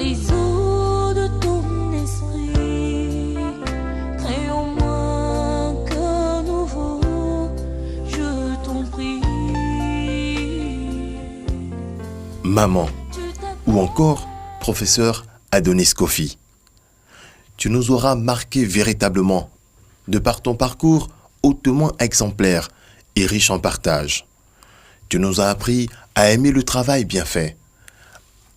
les eaux de ton esprit. Crée au moins un cœur nouveau, je t'en prie. Maman, ou encore professeur Adonis Kofi. Tu nous auras marqué véritablement de par ton parcours hautement exemplaire et riche en partage. Tu nous as appris à aimer le travail bien fait,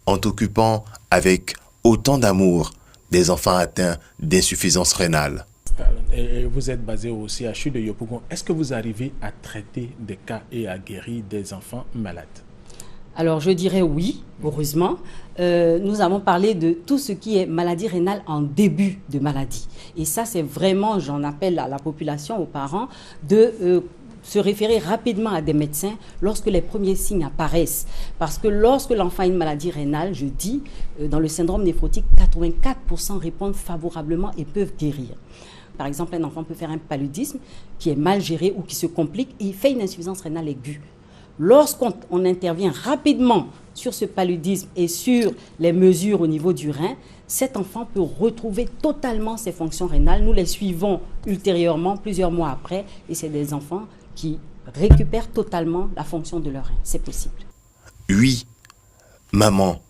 en t'occupant avec autant d'amour des enfants atteints d'insuffisance rénale. Et vous êtes basé au CHU de Yopougon. Est-ce que vous arrivez à traiter des cas et à guérir des enfants malades? Alors, je dirais oui, heureusement. Nous avons parlé de tout ce qui est maladie rénale en début de maladie. Et ça, c'est vraiment, j'en appelle à la population, aux parents, de se référer rapidement à des médecins lorsque les premiers signes apparaissent. Parce que lorsque l'enfant a une maladie rénale, je dis, dans le syndrome néphrotique, 84% répondent favorablement et peuvent guérir. Par exemple, un enfant peut faire un paludisme qui est mal géré ou qui se complique et il fait une insuffisance rénale aiguë. Lorsqu'on intervient rapidement sur ce paludisme et sur les mesures au niveau du rein, cet enfant peut retrouver totalement ses fonctions rénales. Nous les suivons ultérieurement, plusieurs mois après, et c'est des enfants qui récupèrent totalement la fonction de leur rein. C'est possible. Oui, maman,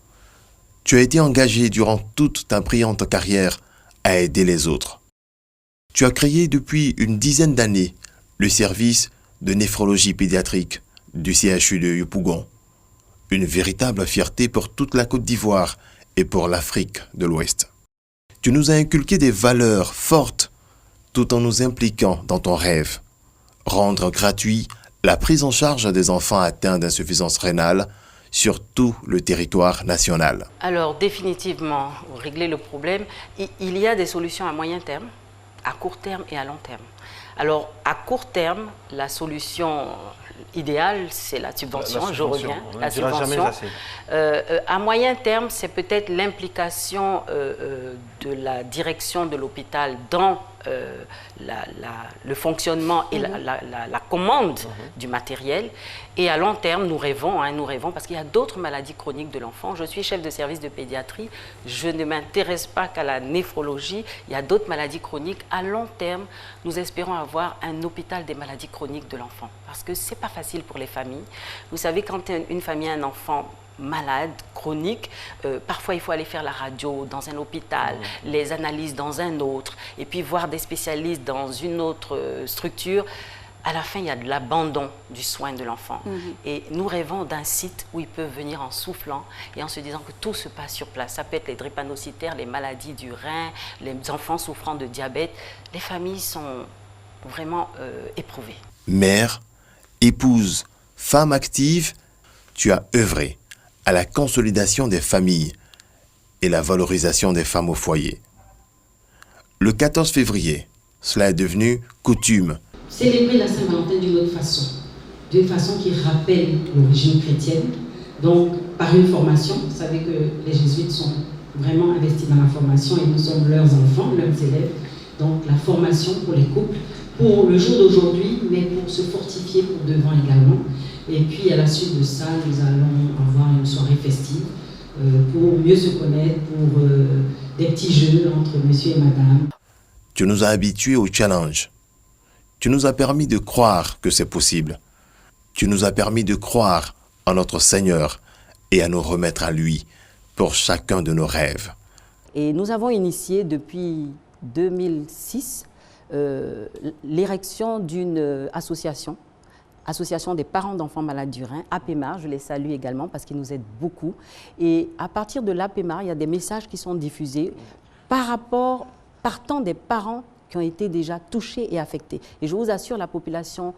tu as été engagée durant toute ta brillante carrière à aider les autres. Tu as créé depuis une dizaine d'années le service de néphrologie pédiatrique du CHU de Yopougon. Une véritable fierté pour toute la Côte d'Ivoire et pour l'Afrique de l'Ouest. Tu nous as inculqué des valeurs fortes tout en nous impliquant dans ton rêve. Rendre gratuit la prise en charge des enfants atteints d'insuffisance rénale sur tout le territoire national. Alors définitivement, pour régler le problème, il y a des solutions à moyen terme, à court terme et à long terme. Alors à court terme, la solution idéale, c'est la subvention, je reviens, la subvention. À moyen terme, c'est peut-être l'implication de la direction de l'hôpital dans le fonctionnement et la commande du matériel. Et à long terme, nous rêvons parce qu'il y a d'autres maladies chroniques de l'enfant. Je suis chef de service de pédiatrie, je ne m'intéresse pas qu'à la néphrologie, il y a d'autres maladies chroniques. À long terme, nous espérons avoir un hôpital des maladies chroniques de l'enfant parce que ce n'est pas facile pour les familles. Vous savez, quand une famille a un enfant malade, chronique, parfois il faut aller faire la radio dans un hôpital, les analyses dans un autre, et puis voir des spécialistes dans une autre structure. À la fin, il y a de l'abandon du soin de l'enfant. Et nous rêvons d'un site où ils peuvent venir en soufflant et en se disant que tout se passe sur place. Ça peut être les drépanocytaires, les maladies du rein, les enfants souffrant de diabète. Les familles sont vraiment éprouvées. Mère, épouse, femme active, tu as œuvré à la consolidation des familles et la valorisation des femmes au foyer. Le 14 février, cela est devenu coutume. Célébrer la Saint-Valentin d'une façon qui rappelle l'origine chrétienne, donc par une formation. Vous savez que les jésuites sont vraiment investis dans la formation et nous sommes leurs enfants, leurs élèves. Donc la formation pour les couples, pour le jour d'aujourd'hui, mais pour se fortifier pour demain également. Et puis à la suite de ça, nous allons avoir une soirée festive pour mieux se connaître, pour des petits jeux entre monsieur et madame. Tu nous as habitués au challenge. Tu nous as permis de croire que c'est possible. Tu nous as permis de croire en notre Seigneur et à nous remettre à lui pour chacun de nos rêves. Et nous avons initié depuis 2006 l'érection d'une association des parents d'enfants malades du rein, APEMAR, je les salue également parce qu'ils nous aident beaucoup. Et à partir de l'APEMAR, il y a des messages qui sont diffusés partant des parents qui ont été déjà touchés et affectés. Et je vous assure, la population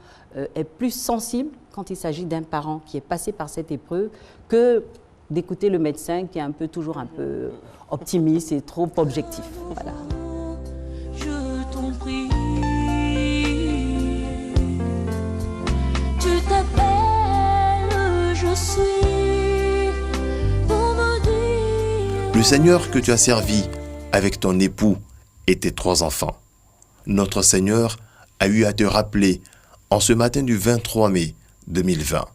est plus sensible quand il s'agit d'un parent qui est passé par cette épreuve que d'écouter le médecin qui est toujours un peu optimiste et trop objectif. Voilà. Je t'en prie. Tu t'appelles, je suis pour me dire. Le Seigneur que tu as servi avec ton époux et tes 3 enfants. Notre Seigneur a eu à te rappeler en ce matin du 23 mai 2020.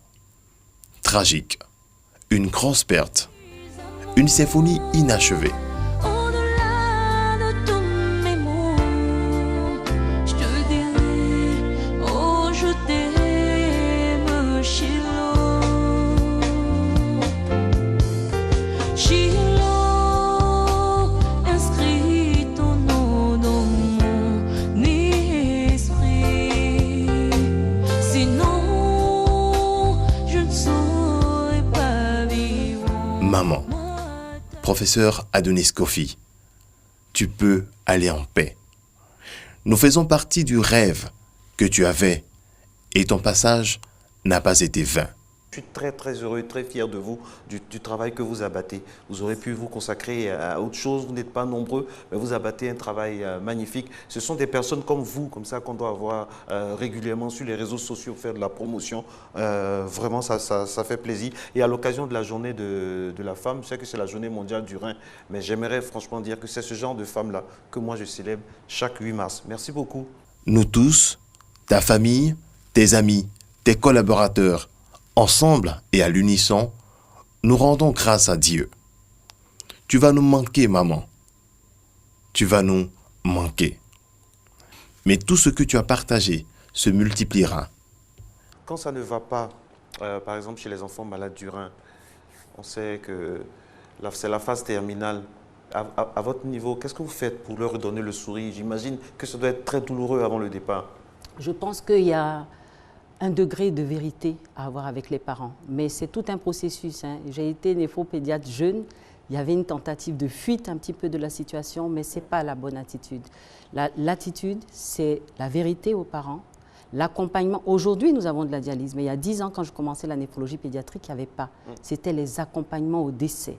Tragique, une grosse perte, une symphonie inachevée. Au-delà de tous mes mots, je te dirai, oh je t'aime, Chilo. Chilo, inscris ton nom dans mon esprit. Sinon, je ne saurais pas vivre. Maman, professeur Adonis Kofi, tu peux aller en paix. Nous faisons partie du rêve que tu avais et ton passage n'a pas été vain. Je suis très très heureux, très fier de vous, du travail que vous abattez. Vous aurez pu vous consacrer à autre chose, vous n'êtes pas nombreux, mais vous abattez un travail magnifique. Ce sont des personnes comme vous, comme ça qu'on doit avoir régulièrement sur les réseaux sociaux, faire de la promotion. Vraiment, ça fait plaisir. Et à l'occasion de la journée de la femme, je sais que c'est la journée mondiale du rein, mais j'aimerais franchement dire que c'est ce genre de femme-là que moi je célèbre chaque 8 mars. Merci beaucoup. Nous tous, ta famille, tes amis, tes collaborateurs, ensemble et à l'unisson, nous rendons grâce à Dieu. Tu vas nous manquer, maman. Tu vas nous manquer. Mais tout ce que tu as partagé se multipliera. Quand ça ne va pas, par exemple chez les enfants malades du rein, on sait que c'est la phase terminale. À votre niveau, qu'est-ce que vous faites pour leur redonner le sourire? J'imagine que ça doit être très douloureux avant le départ. Je pense qu'il y a un degré de vérité à avoir avec les parents. Mais c'est tout un processus, hein. J'ai été néphropédiatre jeune, il y avait une tentative de fuite un petit peu de la situation, mais ce n'est pas la bonne attitude. L'attitude, c'est la vérité aux parents, l'accompagnement. Aujourd'hui, nous avons de la dialyse, mais il y a 10 ans, quand je commençais la néphrologie pédiatrique, il n'y avait pas. C'était les accompagnements au décès.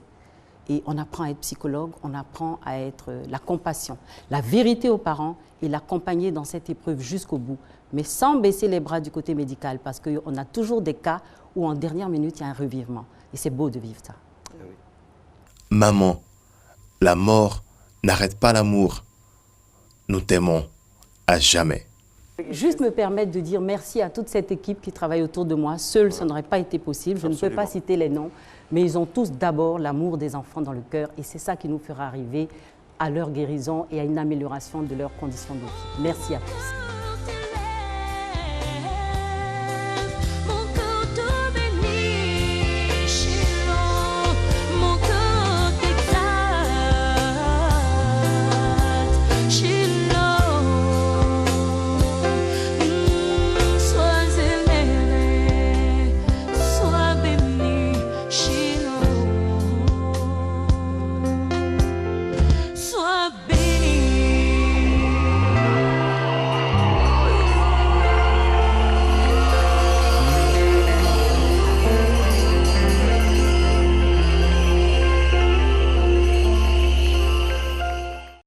Et on apprend à être psychologue, on apprend à être la compassion, la vérité aux parents et l'accompagner dans cette épreuve jusqu'au bout, mais sans baisser les bras du côté médical, parce qu'on a toujours des cas où en dernière minute, il y a un revirement. Et c'est beau de vivre ça. Maman, la mort n'arrête pas l'amour. Nous t'aimons à jamais. Juste me permettre de dire merci à toute cette équipe qui travaille autour de moi. Seul, ça n'aurait pas été possible. Je ne peux pas citer les noms, mais ils ont tous d'abord l'amour des enfants dans le cœur et c'est ça qui nous fera arriver à leur guérison et à une amélioration de leurs conditions de vie. Merci à tous.